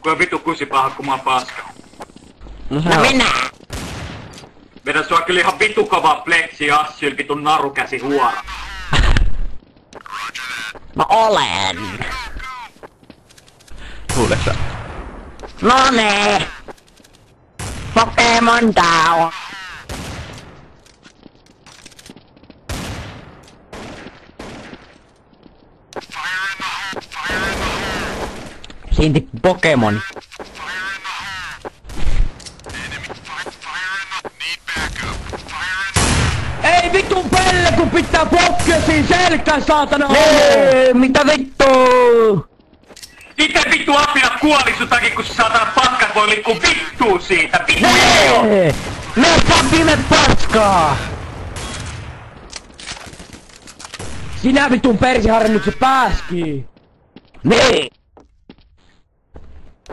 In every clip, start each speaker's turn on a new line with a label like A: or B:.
A: Kuinka vitu kusipaha kun mä oon paska.
B: No
C: minä!
A: Vedä sua kyllä ihan vitu kova pleksi assyl vitun narukäsi huora.
C: Mä olen!
B: Tuulessa.
C: Nonee! Pokemon down!
B: Siinti Pokemoni. Ei vittu pelle kun pitää Pokkesiin selkään saatana homo!
C: Mitä vittu?
A: Itse vittu apina kuoli sun takia kun saatana paskat voi liikkuu vittuu siitä, vittu!
C: Me viime paskaa!
B: Sinä vitun persiharjennuksen pääskii!
C: Niin!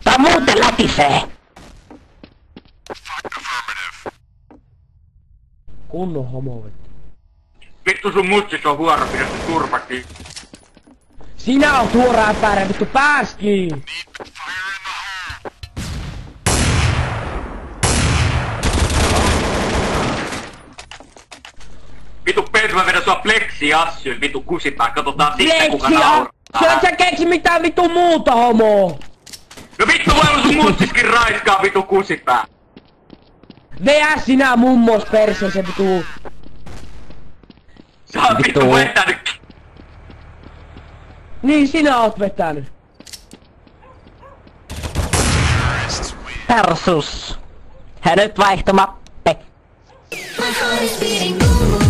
C: Tää muuten lätisee!
B: Kunnon homo vittu.
A: Vittu sun mustis on huoro, pidä se turpakin.
B: Sinä oot huora äpärä vittu pääskii!
A: Vitu Pedro, mä vedän sua pleksi assyl, vitu kusipää, katsotaan sitten kuka nauraa.
B: Sä et sä keksi mitään vittu muuta homo!
A: No vittu voi olla sun mustiskin raiskaa vitu kusipää.
B: Veä sinä mummos perseeseen vittu!
A: Sä oot vittu vetänyt.
B: Niin sinä oot vetänyt.
C: Persus! Ja nyt vaihtomappe!
D: My heart is beating.